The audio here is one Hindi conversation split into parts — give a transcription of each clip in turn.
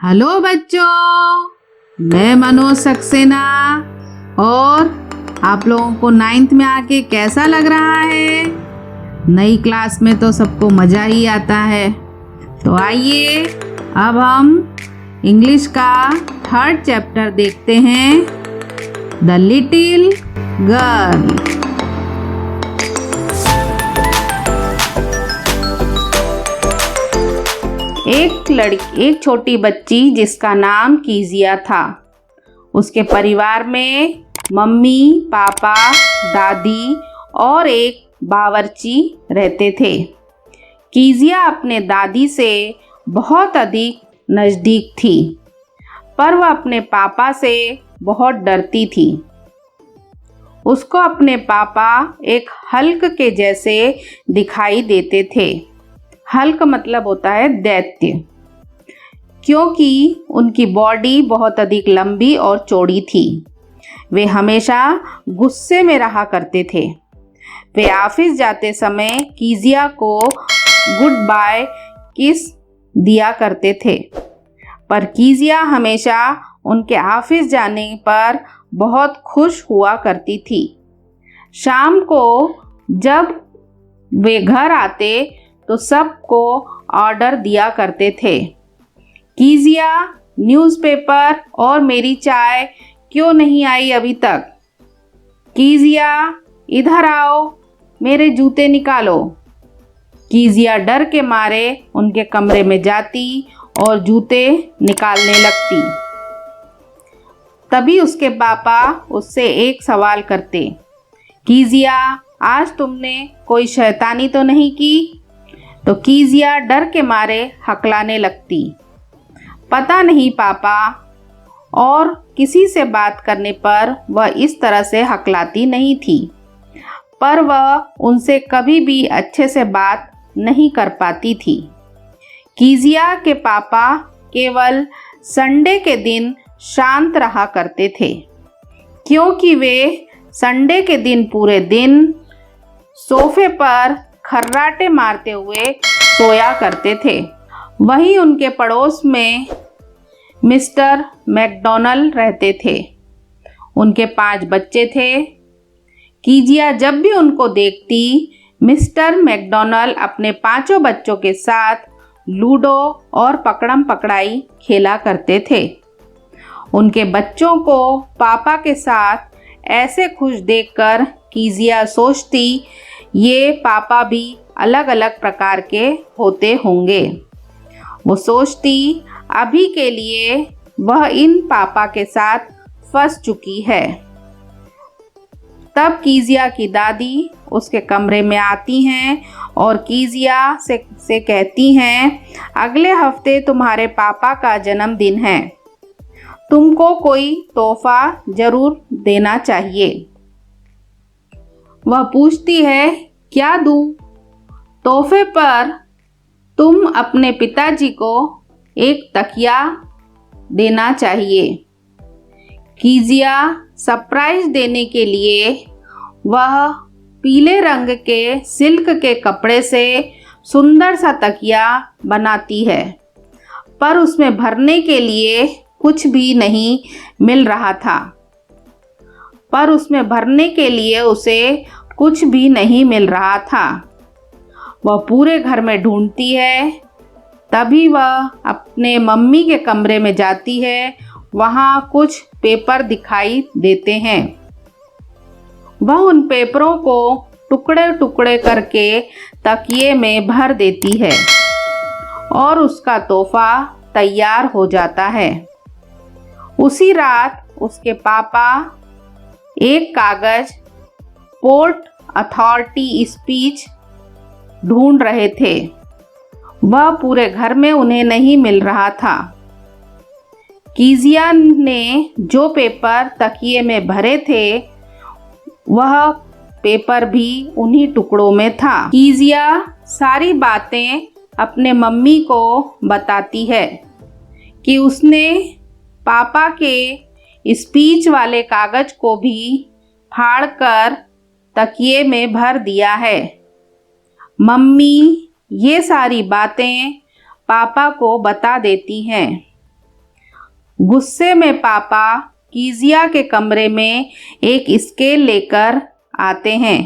हेलो बच्चों, मैं मनोज सक्सेना। और आप लोगों को 9th में आके कैसा लग रहा है? नई क्लास में तो सबको मज़ा ही आता है। तो आइए अब हम इंग्लिश का 3rd चैप्टर देखते हैं, द लिटिल गर्ल। एक छोटी बच्ची जिसका नाम कीजिया था। उसके परिवार में मम्मी, पापा, दादी और एक बावर्ची रहते थे। कीजिया अपने दादी से बहुत अधिक नज़दीक थी, पर वह अपने पापा से बहुत डरती थी। उसको अपने पापा एक हल्क के जैसे दिखाई देते थे। हल्क मतलब होता है दैत्य, क्योंकि उनकी बॉडी बहुत अधिक लंबी और चौड़ी थी। वे हमेशा गुस्से में रहा करते थे। वे ऑफिस जाते समय कीजिया को गुड बाय किस दिया करते थे, पर कीजिया हमेशा उनके ऑफिस जाने पर बहुत खुश हुआ करती थी। शाम को जब वे घर आते तो सबको ऑर्डर दिया करते थे, कीजिया न्यूज़पेपर और मेरी चाय क्यों नहीं आई अभी तक? कीजिया इधर आओ, मेरे जूते निकालो। कीजिया डर के मारे उनके कमरे में जाती और जूते निकालने लगती। तभी उसके पापा उससे एक सवाल करते, कीजिया आज तुमने कोई शैतानी तो नहीं की? तो कीजिया डर के मारे हकलाने लगती, पता नहीं पापा। और किसी से बात करने पर वह इस तरह से हकलाती नहीं थी, पर वह उनसे कभी भी अच्छे से बात नहीं कर पाती थी। कीजिया के पापा केवल संडे के दिन शांत रहा करते थे, क्योंकि वे संडे के दिन पूरे दिन सोफे पर खर्राटे मारते हुए सोया करते थे। वहीं उनके पड़ोस में मिस्टर मैकडॉनल्ड रहते थे। उनके 5 बच्चे थे। कीजिया जब भी उनको देखती, मिस्टर मैकडॉनल्ड अपने 5 बच्चों के साथ लूडो और पकड़म पकड़ाई खेला करते थे। उनके बच्चों को पापा के साथ ऐसे खुश देखकर कीजिया सोचती, ये पापा भी अलग अलग प्रकार के होते होंगे। वो सोचती, अभी के लिए वह इन पापा के साथ फंस चुकी है। तब कीजिया की दादी उसके कमरे में आती हैं और कीजिया से कहती हैं, अगले हफ्ते तुम्हारे पापा का जन्मदिन है, तुमको कोई तोहफा जरूर देना चाहिए। वह पूछती है, क्या दूँ? तोहफे पर तुम अपने पिताजी को एक तकिया देना चाहिए। कीजिया सरप्राइज देने के लिए वह पीले रंग के सिल्क के कपड़े से सुंदर सा तकिया बनाती है, पर उसमें भरने के लिए कुछ भी नहीं मिल रहा था। वह पूरे घर में ढूंढती है। तभी वह अपने मम्मी के कमरे में जाती है। वहाँ कुछ पेपर दिखाई देते हैं। वह उन पेपरों को टुकड़े टुकड़े करके तकिए में भर देती है और उसका तोहफा तैयार हो जाता है। उसी रात उसके पापा एक कागज पोर्ट अथॉरिटी स्पीच ढूंढ रहे थे। वह पूरे घर में उन्हें नहीं मिल रहा था। कीजिया ने जो पेपर तकिए में भरे थे, वह पेपर भी उन्हीं टुकड़ों में था। कीजिया सारी बातें अपने मम्मी को बताती है कि उसने पापा के स्पीच वाले कागज को भी फाड़कर तकिए में भर दिया है। मम्मी ये सारी बातें पापा को बता देती हैं। गुस्से में पापा कीजिया के कमरे में एक स्केल लेकर आते हैं।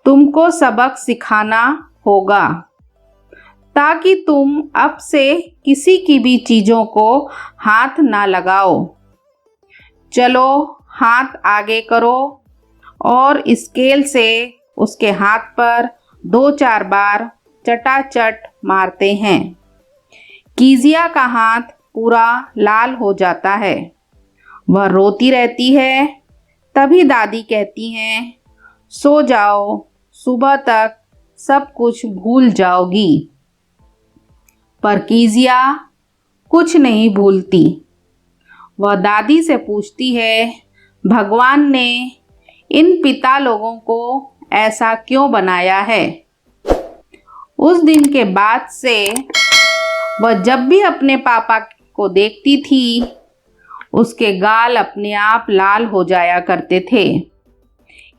तुमको सबक सिखाना होगा ताकि तुम अब से किसी की भी चीज़ों को हाथ ना लगाओ। चलो हाथ आगे करो और स्केल से उसके हाथ पर 2-4 बार चटाचट मारते हैं। कीजिया का हाथ पूरा लाल हो जाता है। वह रोती रहती है। तभी दादी कहती हैं, सो जाओ, सुबह तक सब कुछ भूल जाओगी। पर कीजिया कुछ नहीं भूलती। वह दादी से पूछती है, भगवान ने इन पिता लोगों को ऐसा क्यों बनाया है? उस दिन के बाद से वह जब भी अपने पापा को देखती थी, उसके गाल अपने आप लाल हो जाया करते थे।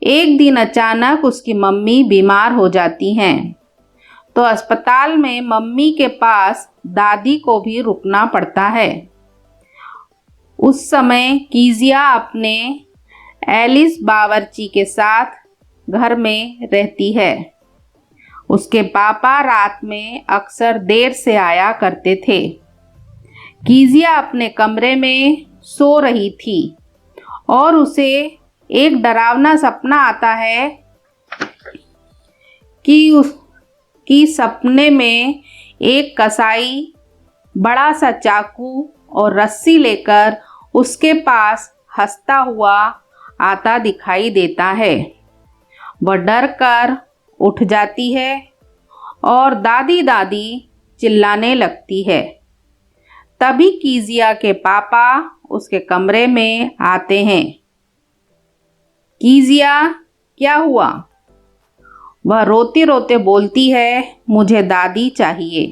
एक दिन अचानक उसकी मम्मी बीमार हो जाती हैं, तो अस्पताल में मम्मी के पास दादी को भी रुकना पड़ता है। उस समय कीजिया अपने एलिस बावर्ची के साथ घर में रहती है। उसके पापा रात में अक्सर देर से आया करते थे। कीजिया अपने कमरे में सो रही थी और उसे एक डरावना सपना आता है कि सपने में एक कसाई बड़ा सा चाकू और रस्सी लेकर उसके पास हंसता हुआ आता दिखाई देता है। वह डर कर उठ जाती है और दादी दादी चिल्लाने लगती है। तभी कीजिया के पापा उसके कमरे में आते हैं। कीजिया, क्या हुआ? वह रोते रोते बोलती है, मुझे दादी चाहिए।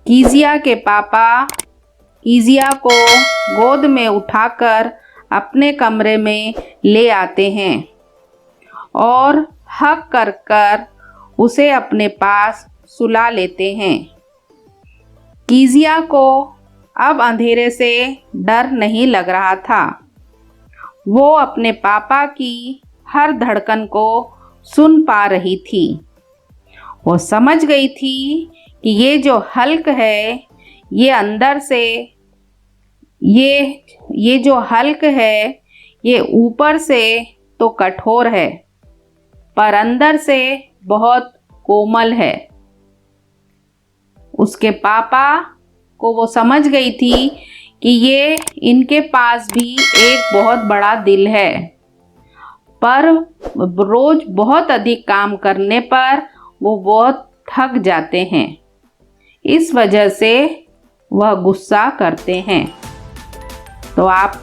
कीजिया के पापा कीजिया को गोद में उठाकर अपने कमरे में ले आते हैं और हक कर कर उसे अपने पास सुला लेते हैं। कीजिया को अब अंधेरे से डर नहीं लग रहा था। वो अपने पापा की हर धड़कन को सुन पा रही थी। वो समझ गई थी कि ये जो हल्क है, ये अंदर से ये जो हल्क है, ये ऊपर से तो कठोर है, पर अंदर से बहुत कोमल है। उसके पापा को वो समझ गई थी कि ये इनके पास भी एक बहुत बड़ा दिल है, पर रोज बहुत अधिक काम करने पर वो बहुत थक जाते हैं। इस वजह से वह गुस्सा करते हैं। तो आप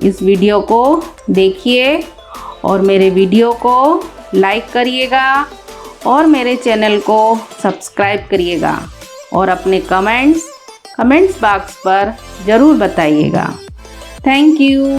इस वीडियो को देखिए और मेरे वीडियो को लाइक करिएगा और मेरे चैनल को सब्सक्राइब करिएगा और अपने कमेंट्स बॉक्स पर ज़रूर बताइएगा। Thank you.